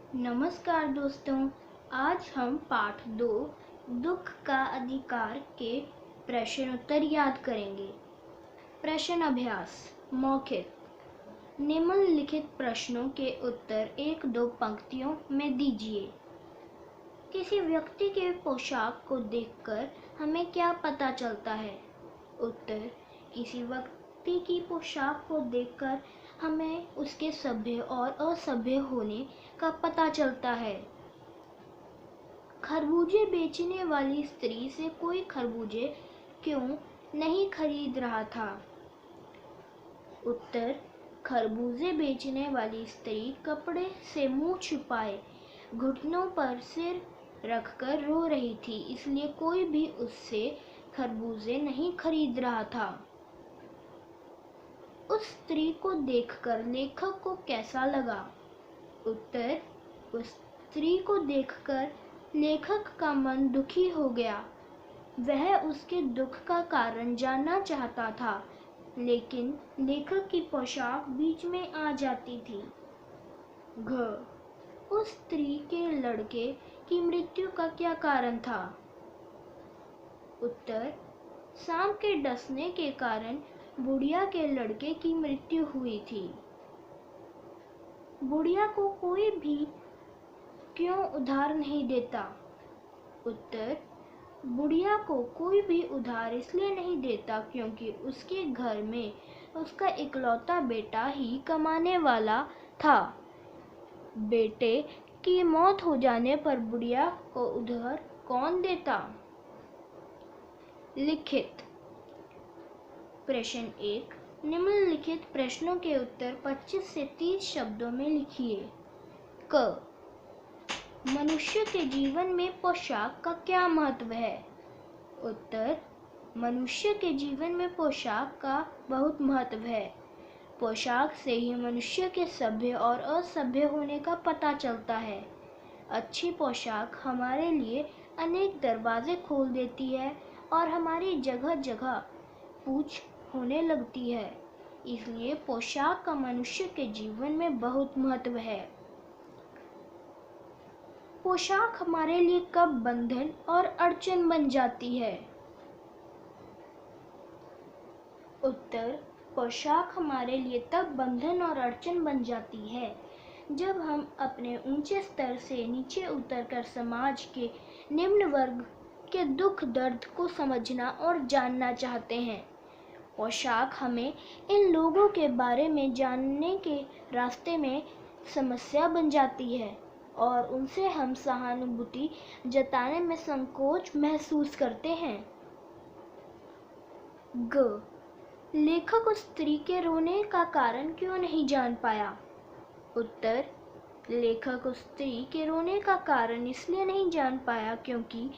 नमस्कार दोस्तों, आज हम पाठ 2 दुख का अधिकार के प्रश्न उत्तर याद करेंगे। प्रश्न अभ्यास मौखिक। निम्नलिखित प्रश्नों के उत्तर 1-2 पंक्तियों में दीजिए। किसी व्यक्ति के पोशाक को देखकर हमें क्या पता चलता है? उत्तर: किसी व्यक्ति की पोशाक को देखकर हमें उसके सभ्य और असभ्य होने का पता चलता है। खरबूजे बेचने वाली स्त्री से कोई खरबूजे क्यों नहीं खरीद रहा था? उत्तर: खरबूजे बेचने वाली स्त्री कपड़े से मुंह छुपाए घुटनों पर सिर रखकर रो रही थी, इसलिए कोई भी उससे खरबूजे नहीं खरीद रहा था। उस स्त्री को देखकर लेखक को कैसा लगा? उत्तर: उस स्त्री को देखकर लेखक का मन दुखी हो गया। वह उसके दुख का कारण जानना चाहता था, लेकिन लेखक की पोशाक बीच में आ जाती थी। घ उस स्त्री के लड़के की मृत्यु का क्या कारण था? उत्तर: सांप के डसने के कारण बुढ़िया के लड़के की मृत्यु हुई थी। बुढ़िया को कोई भी क्यों उधार नहीं देता? उत्तर: बुढ़िया को कोई भी उधार इसलिए नहीं देता क्योंकि उसके घर में उसका इकलौता बेटा ही कमाने वाला था। बेटे की मौत हो जाने पर बुढ़िया को उधार कौन देता? लिखित। प्रश्न 1। निम्नलिखित प्रश्नों के उत्तर 25 से 30 शब्दों में लिखिए। क मनुष्य के जीवन में पोशाक का क्या महत्व है? उत्तर: मनुष्य के जीवन में पोशाक का बहुत महत्व है। पोशाक से ही मनुष्य के सभ्य और असभ्य होने का पता चलता है। अच्छी पोशाक हमारे लिए अनेक दरवाजे खोल देती है और हमारी जगह जगह पूछ होने लगती है। इसलिए पोशाक का मनुष्य के जीवन में बहुत महत्व है। पोशाक हमारे लिए कब बंधन और अड़चन बन जाती है? उत्तर: पोशाक हमारे लिए तब बंधन और अड़चन बन जाती है जब हम अपने ऊंचे स्तर से नीचे उतरकर समाज के निम्न वर्ग के दुख दर्द को समझना और जानना चाहते हैं। पोशाक हमें इन लोगों के बारे में जानने के रास्ते में समस्या बन जाती है और उनसे हम सहानुभूति जताने में संकोच महसूस करते हैं। ग लेखक उस स्त्री के रोने का कारण क्यों नहीं जान पाया? उत्तर: लेखक उस स्त्री के रोने का कारण इसलिए नहीं जान पाया क्योंकि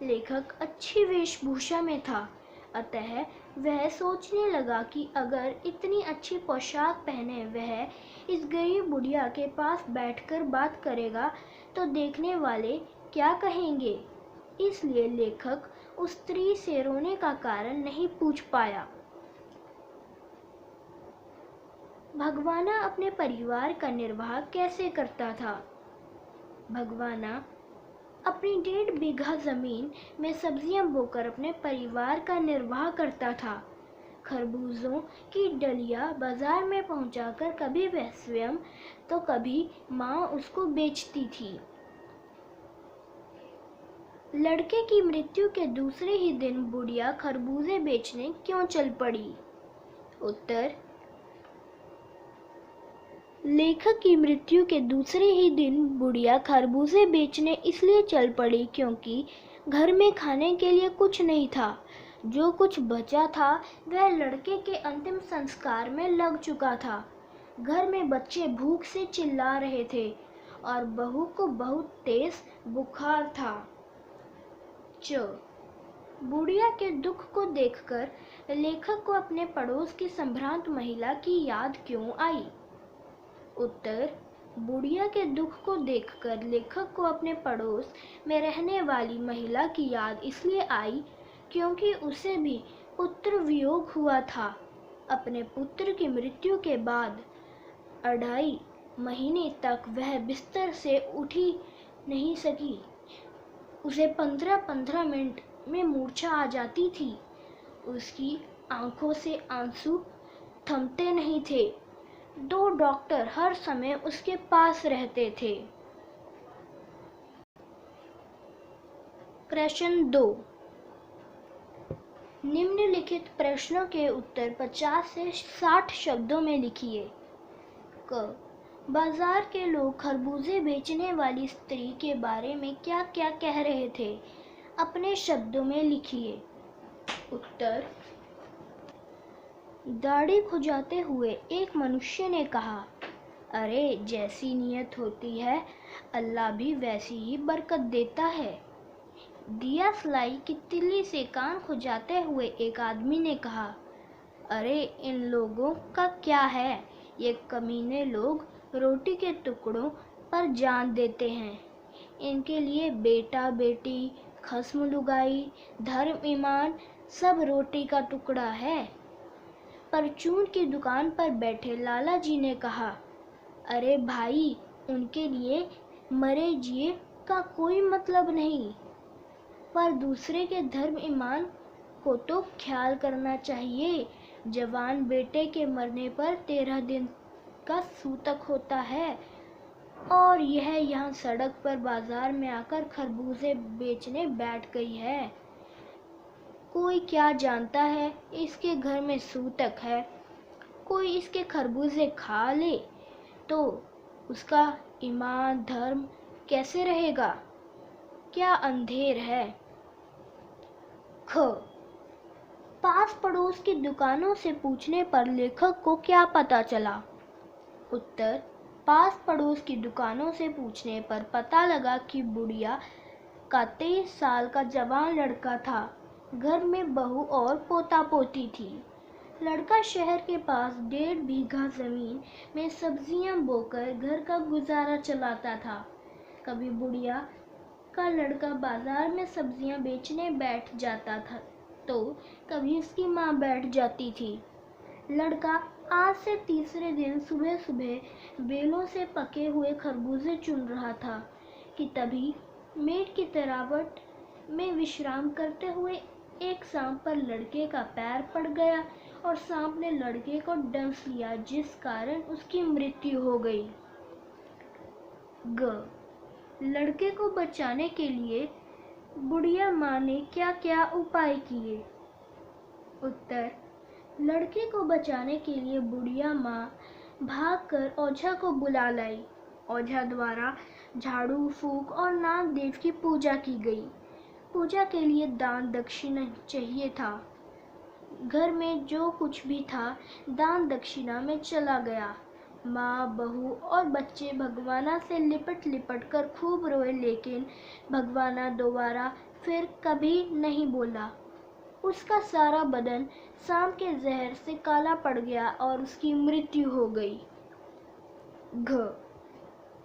लेखक अच्छी वेशभूषा में था। अतः वह सोचने लगा कि अगर इतनी अच्छी पोशाक पहने वह इस गरीब बुढ़िया के पास बैठकर बात करेगा तो देखने वाले क्या कहेंगे। इसलिए लेखक उस स्त्री से रोने का कारण नहीं पूछ पाया। भगवाना अपने परिवार का निर्वाह कैसे करता था? भगवाना अपनी 1.5 बीघा जमीन में सब्जियां बोकर अपने परिवार का निर्वाह करता था। खरबूजों की डलिया बाजार में पहुंचाकर कभी वह स्वयं तो कभी माँ उसको बेचती थी। लड़के की मृत्यु के दूसरे ही दिन बुढ़िया खरबूजे बेचने क्यों चल पड़ी? उत्तर: लेखक की मृत्यु के दूसरे ही दिन बुढ़िया खरबूजे बेचने इसलिए चल पड़ी क्योंकि घर में खाने के लिए कुछ नहीं था। जो कुछ बचा था वह लड़के के अंतिम संस्कार में लग चुका था। घर में बच्चे भूख से चिल्ला रहे थे और बहू को बहुत तेज बुखार था। च बुढ़िया के दुख को देखकर लेखक को अपने पड़ोस की संभ्रांत महिला की याद क्यों आई? उत्तर: बुढ़िया के दुख को देखकर लेखक को अपने पड़ोस में रहने वाली महिला की याद इसलिए आई क्योंकि उसे भी पुत्र वियोग हुआ था। अपने पुत्र की मृत्यु के बाद 2.5 महीने तक वह बिस्तर से उठ ही नहीं सकी। उसे 15-15 मिनट में मूर्छा आ जाती थी। उसकी आंखों से आंसू थमते नहीं थे। 2 डॉक्टर हर समय उसके पास रहते थे। प्रश्न 2। निम्नलिखित प्रश्नों के उत्तर 50 से 60 शब्दों में लिखिए। क। बाजार के लोग खरबूजे बेचने वाली स्त्री के बारे में क्या क्या कह रहे थे? अपने शब्दों में लिखिए। उत्तर। दाढ़ी खुजाते हुए एक मनुष्य ने कहा, अरे जैसी नीयत होती है अल्लाह भी वैसी ही बरकत देता है। दिया सलाई की तिल्ली से कान खुजाते हुए एक आदमी ने कहा, अरे इन लोगों का क्या है, ये कमीने लोग रोटी के टुकड़ों पर जान देते हैं। इनके लिए बेटा बेटी, खस्म लुगाई, धर्म ईमान सब रोटी का टुकड़ा है। परचून की दुकान पर बैठे लाला जी ने कहा, अरे भाई उनके लिए मरे जिए का कोई मतलब नहीं, पर दूसरे के धर्म ईमान को तो ख्याल करना चाहिए। जवान बेटे के मरने पर 13 दिन का सूतक होता है और यह यहाँ सड़क पर बाजार में आकर खरबूजे बेचने बैठ गई है। कोई क्या जानता है इसके घर में सूतक है। कोई इसके खरबूजे खा ले तो उसका ईमान धर्म कैसे रहेगा? क्या अंधेर है। ख। पास पड़ोस की दुकानों से पूछने पर लेखक को क्या पता चला? उत्तर। पास पड़ोस की दुकानों से पूछने पर पता लगा कि बुढ़िया का 23 साल का जवान लड़का था। घर में बहू और पोता पोती थी। लड़का शहर के पास 1.5 बीघा जमीन में सब्जियां बोकर घर का गुजारा चलाता था। कभी बुढ़िया का लड़का बाजार में सब्जियां बेचने बैठ जाता था तो कभी उसकी माँ बैठ जाती थी। लड़का आज से तीसरे दिन सुबह सुबह बेलों से पके हुए खरबूजे चुन रहा था कि तभी मेट की तरावट में विश्राम करते हुए एक सांप पर लड़के का पैर पड़ गया और सांप ने लड़के को डंस लिया, जिस कारण उसकी मृत्यु हो गई। ग। लड़के को बचाने के लिए बुढ़िया माँ ने क्या क्या उपाय किए? उत्तर। लड़के को बचाने के लिए बुढ़िया माँ भागकर ओझा को बुला लाई। ओझा द्वारा झाड़ू फूंक और नागदेव की पूजा की गई। पूजा के लिए दान दक्षिणा चाहिए था। घर में जो कुछ भी था दान दक्षिणा में चला गया। माँ बहू और बच्चे भगवाना से लिपट लिपट कर खूब रोए, लेकिन भगवाना दोबारा फिर कभी नहीं बोला। उसका सारा बदन सांप के जहर से काला पड़ गया और उसकी मृत्यु हो गई। घ।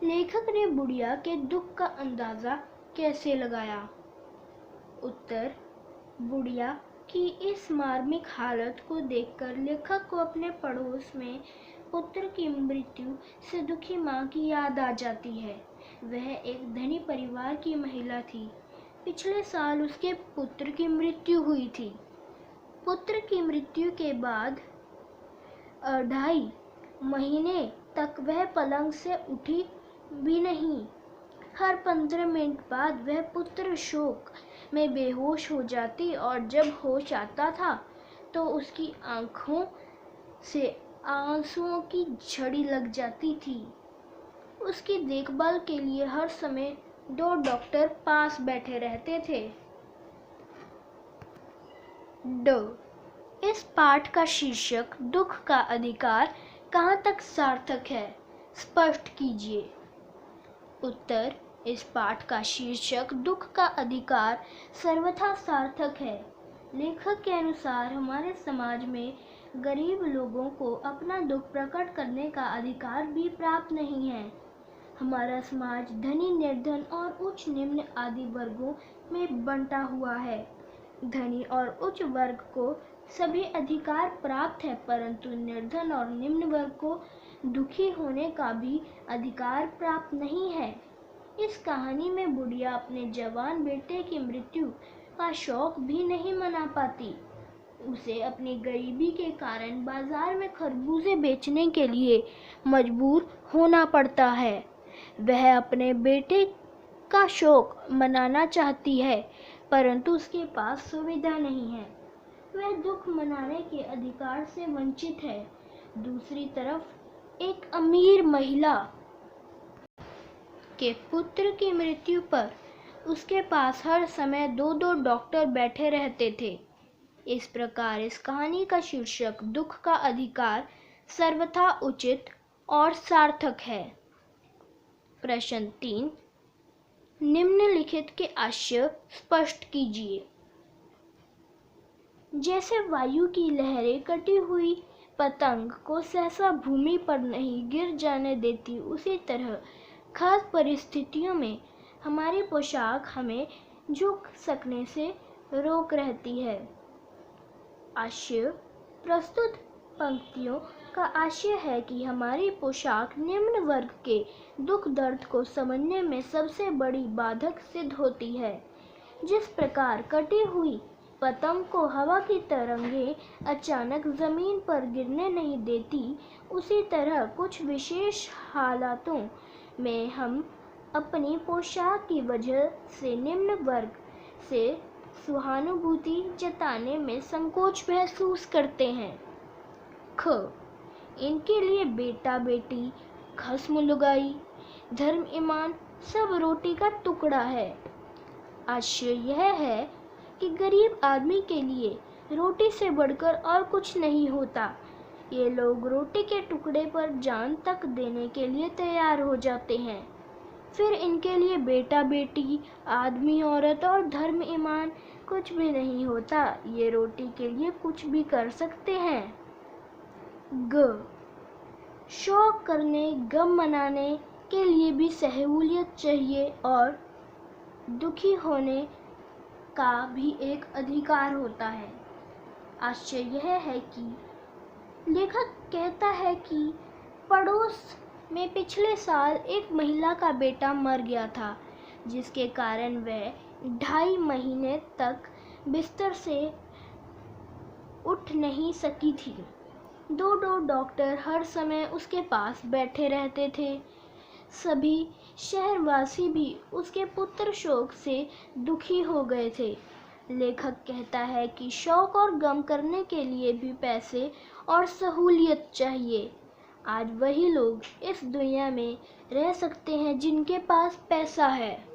लेखक ने बुढ़िया के दुख का अंदाजा कैसे लगाया? उत्तर। बुढ़िया की इस मार्मिक हालत को देखकर लेखक को अपने पड़ोस में पुत्र की मृत्यु से दुखी माँ की याद आ जाती है। वह एक धनी परिवार की महिला थी। पिछले साल उसके पुत्र की मृत्यु हुई थी। पुत्र की मृत्यु के बाद 2.5 महीने तक वह पलंग से उठी भी नहीं। हर 15 मिनट बाद वह पुत्र शोक में बेहोश हो जाती और जब होश आता था तो उसकी आंखों से आंसुओं की झड़ी लग जाती थी। उसकी देखभाल के लिए हर समय 2 डॉक्टर पास बैठे रहते थे। ड। इस पाठ का शीर्षक दुख का अधिकार कहाँ तक सार्थक है, स्पष्ट कीजिए। उत्तर। इस पाठ का शीर्षक दुख का अधिकार सर्वथा सार्थक है। लेखक के अनुसार हमारे समाज में गरीब लोगों को अपना दुख प्रकट करने का अधिकार भी प्राप्त नहीं है। हमारा समाज धनी निर्धन और उच्च निम्न आदि वर्गों में बंटा हुआ है। धनी और उच्च वर्ग को सभी अधिकार प्राप्त है, परंतु निर्धन और निम्न वर्ग को दुखी होने का भी अधिकार प्राप्त नहीं है। इस कहानी में बुढ़िया अपने जवान बेटे की मृत्यु का शोक भी नहीं मना पाती। उसे अपनी गरीबी के कारण बाजार में खरबूजे बेचने के लिए मजबूर होना पड़ता है। वह अपने बेटे का शोक मनाना चाहती है, परंतु उसके पास सुविधा नहीं है। वह दुख मनाने के अधिकार से वंचित है। दूसरी तरफ एक अमीर महिला के पुत्र की मृत्यु पर उसके पास हर समय 2-2 डॉक्टर बैठे रहते थे। इस प्रकार इस कहानी का शीर्षक दुख का अधिकार सर्वथा उचित और सार्थक है। प्रश्न 3, निम्नलिखित के आशय स्पष्ट कीजिए। जैसे वायु की लहरें कटी हुई पतंग को सहसा भूमि पर नहीं गिर जाने देती, उसी तरह खास परिस्थितियों में हमारी पोशाक हमें झुक सकने से रोक रहती है। आशय: प्रस्तुत पंक्तियों का आशय है कि हमारी पोशाक निम्न वर्ग के दुख दर्द को समझने में सबसे बड़ी बाधक सिद्ध होती है। जिस प्रकार कटी हुई पतंग को हवा की तरंगें अचानक जमीन पर गिरने नहीं देती, उसी तरह कुछ विशेष हालातों में हम अपनी पोशाक की वजह से निम्न वर्ग से सहानुभूति जताने में संकोच महसूस करते हैं। ख, इनके लिए बेटा बेटी, खस्म लुगाई, धर्म ईमान सब रोटी का टुकड़ा है। आशय यह है कि गरीब आदमी के लिए रोटी से बढ़कर और कुछ नहीं होता। ये लोग रोटी के टुकड़े पर जान तक देने के लिए तैयार हो जाते हैं। फिर इनके लिए बेटा बेटी, आदमी औरत और धर्म ईमान कुछ भी नहीं होता। ये रोटी के लिए कुछ भी कर सकते हैं। ग, शौक करने, गम मनाने के लिए भी सहूलियत चाहिए और दुखी होने का भी एक अधिकार होता है। आशय यह है कि लेखक कहता है कि पड़ोस में पिछले साल एक महिला का बेटा मर गया था, जिसके कारण वह 2.5 महीने तक बिस्तर से उठ नहीं सकी थी। 2 डॉक्टर हर समय उसके पास बैठे रहते थे। सभी शहरवासी भी उसके पुत्र शोक से दुखी हो गए थे। लेखक कहता है कि शौक और गम करने के लिए भी पैसे और सहूलियत चाहिए। आज वही लोग इस दुनिया में रह सकते हैं जिनके पास पैसा है।